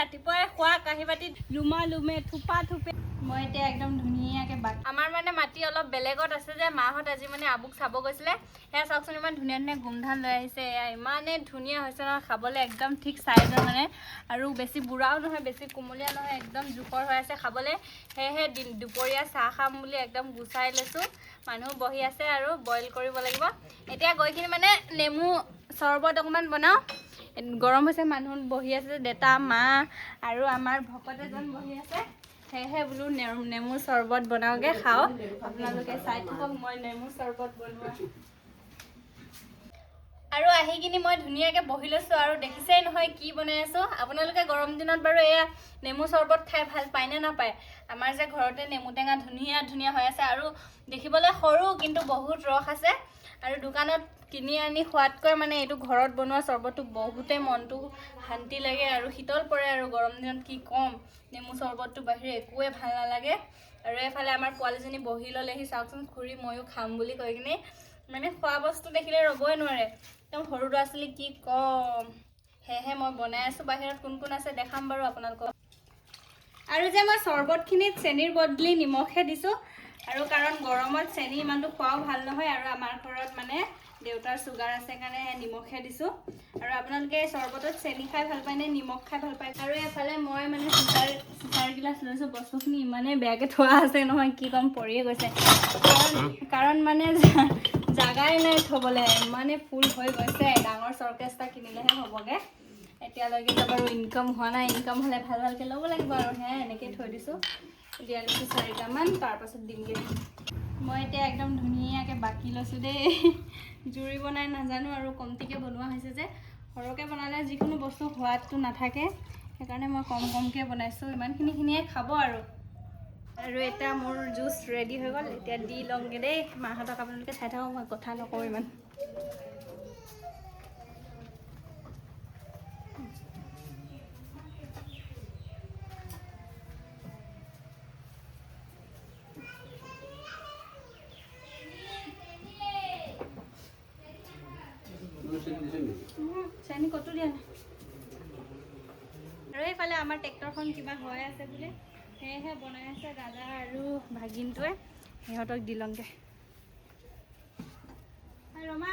ৰাতিপুৱাই খোৱা কাঁহী বাতিত লুমা লুমে থোপা থোপে মই এতিয়া একদম ধুনীয়াকৈ আমাৰ মানে মাটি অলপ বেলেগত আছে যে মাহঁত আজি মানে আবুক চাব গৈছিলে সেয়া চাওকচোন ইমান ধুনীয়া ধুনীয়া গোমধান লৈ আহিছে এয়া ইমানেই ধুনীয়া হৈছে নহয় খাবলৈ একদম ঠিক চাইজৰ মানে আৰু বেছি বুঢ়াও নহয় বেছি কোমলীয়া নহয় একদম জোখৰ হৈ আছে খাবলৈ সেয়েহে দুপৰীয়া চাহ খাম বুলি একদম গুচাই লৈছোঁ মানুহ বহি আছে আৰু বইল কৰিব লাগিব এতিয়া গৈ কিনে মানে নেমু চৰবত অকণমান বনাওঁ গৰম হৈছে মানুহ বহি আছে দেতা মা আৰু আমাৰ ভকত এজন বহি আছে সেয়েহে বোলো নেমু চৰবত বনাওঁগৈ খাওঁ আপোনালোকে চাই থাকক মই নেমু চৰবত বনোৱা আৰু আহি কিনি মই ধুনীয়াকৈ বহি লৈছোঁ আৰু দেখিছেই নহয় কি বনাই আছোঁ আপোনালোকে গৰম দিনত বাৰু এয়া নেমু চৰবত খাই ভাল পায়নে নাপায় আমাৰ যে ঘৰতে নেমু টেঙা ধুনীয়া ধুনীয়া হৈ আছে আৰু দেখিবলৈ সৰু কিন্তু বহুত ৰস আছে আৰু দোকানত কিনি আনি খোৱাতকৈ মানে এইটো ঘৰত বনোৱা চৰবতটো বহুতেই মনটো শান্তি লাগে আৰু শীতল পৰে আৰু গৰম দিনত কি ক'ম নেমু চৰবতটো বাহিৰে একোৱে ভাল নালাগে আৰু এফালে আমাৰ পোৱালীজনী বহি ল'লেহি চাওকচোন খুৰী ময়ো খাম বুলি কৈ কিনে মানে খোৱা বস্তু দেখিলে ৰ'বই নোৱাৰে একদম সৰু ল'ৰা ছোৱালী কি ক'ম সেয়েহে মই বনাই আছোঁ বাহিৰত কোন কোন আছে দেখাম বাৰু আপোনালোকক আৰু যে মই চৰবতখিনিত চেনিৰ বদলি নিমখহে দিছোঁ আৰু কাৰণ গৰমত চেনি ইমানটো খোৱাও ভাল নহয় আৰু আমাৰ ঘৰত মানে দেউতাৰ চুগাৰ আছে কাৰণে নিমখহে দিছোঁ আৰু আপোনালোকে চৰবতত চেনি খাই ভাল পায় নে নিমখ খাই ভাল পায় আৰু এফালে মই মানে চিচাৰ গিলাচ লৈছোঁ বস্তুখিনি ইমানেই বেয়াকৈ থোৱা আছে নহয় কি ক'ম পৰিয়ে গৈছে কাৰণ মানে জাগাই নাই থ'বলৈ ইমানে ফুল হৈ গৈছে ডাঙৰ চৰকেজ এটা কিনিলেহে হ'বগৈ এতিয়ালৈকে বাৰু ইনকাম হোৱা নাই ইনকাম হ'লে ভাল ভালকৈ ল'ব লাগিব আৰু সেয়া এনেকৈ থৈ দিছোঁ দিয়া দিছোঁ 4টামান তাৰপাছত দিমগৈ মই এতিয়া একদম ধুনীয়াকৈ বাকি লৈছোঁ দেই জুৰি বনাই নাজানো আৰু কমটিকৈ বনোৱা হৈছে যে সৰহকৈ বনালে যিকোনো বস্তু সোৱাদটো নাথাকে সেইকাৰণে মই কমকৈ বনাইছোঁ ইমানখিনিয়ে খাব আৰু এতিয়া মোৰ জুচ ৰেডি হৈ গ'ল এতিয়া দি লওঁগৈ দেই মাহঁতক আপোনালোকে চাই থাকক মই কথা নকওঁ ইমান চেনি কতো দিয়া নাই আৰু এইফালে আমাৰ ট্ৰেক্টৰখন কিবা হৈ আছে বোলে সেয়েহে বনাই আছে দাদা আৰু ভাগিনটোৱে সিহঁতক দি লওঁগৈ ৰমা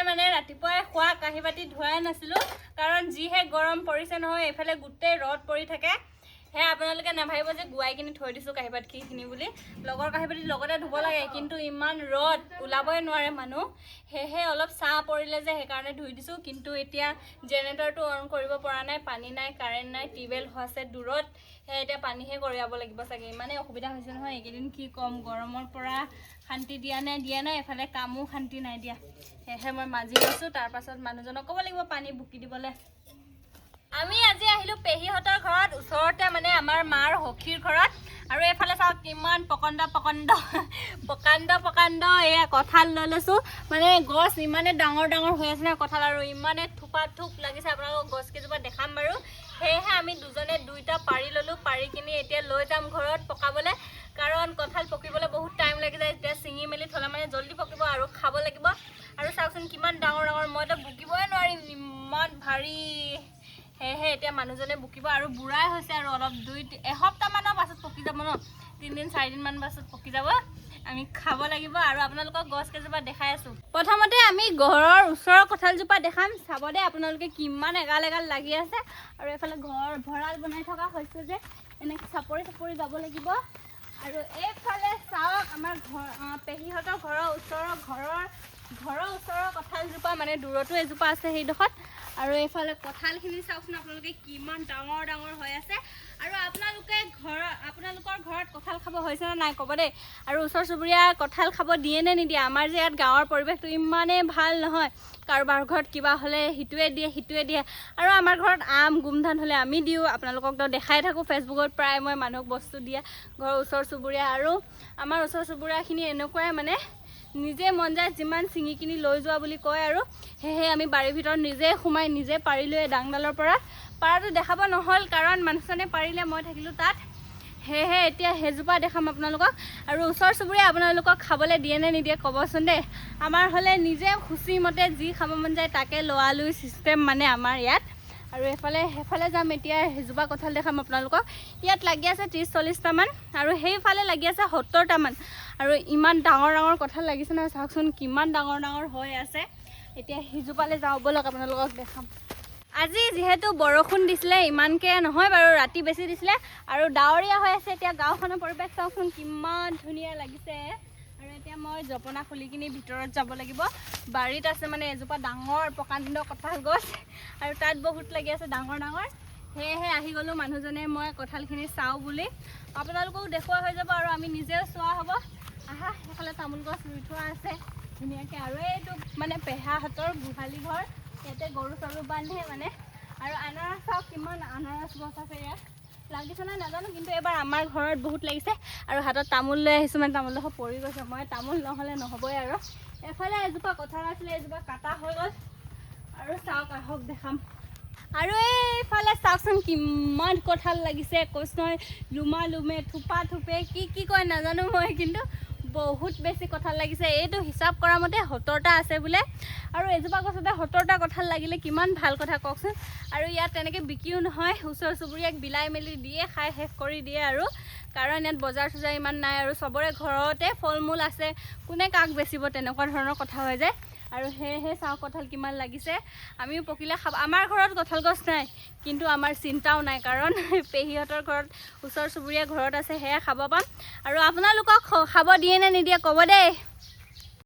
মানে ৰাতিপুৱাই খোৱা কাঁহী বাতি ধোৱাই নাছিলোঁ কাৰণ যিহে গৰম পৰিছে নহয় এইফালে গোটেই ৰদ পৰি থাকে সেয়া আপোনালোকে নাভাবিব যে গুৱাই কিনি থৈ দিছোঁ কাঁহী বাতিখিনি বুলি লগৰ কাঁহী বাতি লগতে ধুব লাগে কিন্তু ইমান ৰদ ওলাবই নোৱাৰে মানুহ সেয়েহে অলপ ছাঁ পৰিলে যে সেইকাৰণে ধুই দিছোঁ কিন্তু এতিয়া জেনেৰেটৰটো অন কৰিব পৰা নাই পানী নাই কাৰেণ্ট নাই টিউবৱেল আছে দূৰত সেয়া এতিয়া পানীহে কঢ়িয়াব লাগিব চাগে ইমানেই অসুবিধা হৈছে নহয় এইকেইদিন কি ক'ম গৰমৰ পৰা শান্তি দিয়া নাই এফালে কামো শান্তি নাই দিয়া সেয়েহে মই মাজি লৈছোঁ তাৰপাছত মানুহজনক ক'ব লাগিব পানী বুকি দিবলৈ আমি আজি আহিলোঁ পেহীহঁতৰ ঘৰত ওচৰতে মানে আমাৰ মাৰ সখীৰ ঘৰত আৰু এইফালে চাওক কিমান প্ৰকাণ্ড এয়া কঁঠাল লৈ লৈছোঁ মানে গছ ইমানে ডাঙৰ হৈ আছে নহয় কঁঠাল আৰু ইমানে থোপা থোপ লাগিছে আপোনালোকক গছকেইজোপা দেখাম বাৰু সেয়েহে আমি দুজনে দুইটা পাৰি ল'লোঁ পাৰি কিনি এতিয়া লৈ যাম ঘৰত পকাবলৈ কাৰণ কঁঠাল পকিবলৈ বহুত টাইম লাগি যায় এতিয়া ছিঙি মেলি থ'লে মানে জল্দি পকিব আৰু খাব লাগিব আৰু চাওকচোন কিমান ডাঙৰ মইতো বুকিবই নোৱাৰিম ইমান ভাৰী সেয়েহে এতিয়া মানুহজনে বুকিব আৰু বুঢ়াই হৈছে আৰু অলপ এসপ্তাহমানৰ পাছত পকি যাব ন 3-4 দিনমান পাছত পকি যাব আমি খাব লাগিব আৰু আপোনালোকক গছকেইজোপা দেখাই আছোঁ প্ৰথমতে আমি ঘৰৰ ওচৰৰ কঁঠালজোপা দেখাম চাব দে আপোনালোকে কিমান এগাল লাগি আছে আৰু এইফালে ঘৰ ভঁৰাল বনাই থকা হৈছে যে এনেকৈ চাপৰি যাব লাগিব আৰু এইফালে চাওক আমাৰ পেহীহঁতৰ ঘৰৰ ওচৰৰ কঁঠালজোপা মানে দূৰতো এজোপা আছে সেইডোখৰত আৰু এইফালে কঁঠালখিনি চাওকচোন আপোনালোকে কিমান ডাঙৰ হৈ আছে আৰু আপোনালোকৰ ঘৰত কঁঠাল খাব হৈছে নে নাই ক'ব দেই আৰু ওচৰ চুবুৰীয়া কঁঠাল খাব দিয়ে নে নিদিয়ে আমাৰ যে ইয়াত গাঁৱৰ পৰিৱেশটো ইমানেই ভাল নহয় কাৰোবাৰ ঘৰত কিবা হ'লে সিটোৱে দিয়ে আৰু আমাৰ ঘৰত আম গোমধান হ'লে আমি দিওঁ আপোনালোককতো দেখাই থাকোঁ ফেচবুকত প্ৰায় মই মানুহক বস্তু দিয়া ঘৰৰ ওচৰ চুবুৰীয়া আৰু আমাৰ ওচৰ চুবুৰীয়াখিনি এনেকুৱাই মানে নিজে মন যায় যিমান ছিঙি কিনি লৈ যোৱা বুলি কয় আৰু সেয়েহে আমি বাৰীৰ ভিতৰত নিজে সোমাই নিজে পাৰি লৈ ডাংডালৰ পৰা পাৰাটো দেখাব নহ'ল কাৰণ মানুহজনে পাৰিলে মই থাকিলোঁ তাত সেয়েহে এতিয়া সেইজোপা দেখাম আপোনালোকক আৰু ওচৰ চুবুৰীয়া আপোনালোকক খাবলৈ দিয়ে নে নিদিয়ে ক'বচোন দেই আমাৰ হ'লে নিজে খুচি মতে যি খাব মন যায় তাকে লোৱা লৈ চিষ্টেম মানে আমাৰ ইয়াত আৰু সেইফালে যাম এতিয়া সেইজোপা কঁঠাল দেখাম আপোনালোকক ইয়াত লাগি আছে 30-40টামান আৰু সেইফালে লাগি আছে 70টামান আৰু ইমান ডাঙৰ ডাঙৰ কঁঠাল লাগিছে নহয় চাওকচোন কিমান ডাঙৰ ডাঙৰ হৈ আছে এতিয়া সিজোপালে যাওঁ বলক আপোনালোকক দেখাম আজি যেহেতু বৰষুণ দিছিলে ইমানকে নহয় বাৰু ৰাতি বেছি দিছিলে আৰু ডাৱৰীয়া হৈ আছে এতিয়া গাঁওখনৰ পৰিৱেশ চাওকচোন কিমান ধুনীয়া লাগিছে আৰু এতিয়া মই জপনা খুলি কিনি ভিতৰত যাব লাগিব বাৰীত আছে মানে এজোপা ডাঙৰ প্ৰকাণ্ড কঁঠাল গছ আৰু তাত বহুত লাগি আছে ডাঙৰ ডাঙৰ সেয়েহে আহি গ'লোঁ মানুহজনে মই কঁঠালখিনি চাওঁ বুলি আপোনালোকেও দেখুওৱা হৈ যাব আৰু আমি নিজেও চোৱা হ'ব আহা সেইফালে তামোল গছ ৰুই থোৱা আছে ধুনীয়াকৈ আৰু এইটো মানে পেহাহঁতৰ গোহালি ঘৰ ইয়াতে গৰু চৰু বান্ধে মানে আৰু আনাৰস চাওক কিমান আনাৰস গছ আছে ইয়াত লাগিছে নাই নাজানো কিন্তু এবাৰ আমাৰ ঘৰত বহুত লাগিছে আৰু হাতত তামোল লৈ আহিছোঁ মানে তামোল ডোখৰ পৰি গৈছে মই তামোল নহ'লে নহ'বই আৰু এফালে এজোপা কঁঠাল আছিলে এজোপা কাটা হৈ গ'ল আৰু চাওক আহক দেখাম আৰু এইফালে চাওকচোন কিমান কঁঠাল লাগিছে কৈছোঁ নহয় লুমা লুমে থোপা থোপে কি কয় নাজানো মই কিন্তু বহুত বেছি কঁঠাল লাগিছে এইটো হিচাপ কৰা মতে 70টা আছে বোলে আৰু এজোপা গছতে 70টা কঁঠাল লাগিলে কিমান ভাল কথা কওকচোন আৰু ইয়াত তেনেকৈ বিক্ৰীও নহয় ওচৰ চুবুৰীয়াক বিলাই মেলি দিয়ে খাই শেষ কৰি দিয়ে আৰু কাৰণ ইয়াত বজাৰ চজাৰ ইমান নাই আৰু চবৰে ঘৰতে ফল মূল আছে কোনে কাক বেচিব তেনেকুৱা ধৰণৰ কথা হৈ যায় আৰু সেয়েহে চাওঁ কঁঠাল কিমান লাগিছে আমিও পকিলে খাব আমাৰ ঘৰত কঁঠাল গছ নাই কিন্তু আমাৰ চিন্তাও নাই কাৰণ পেহীহঁতৰ ঘৰত ওচৰ চুবুৰীয়া ঘৰত আছে সেয়া খাব পাম আৰু আপোনালোকক খাব দিয়ে নে নিদিয়ে ক'ব দেই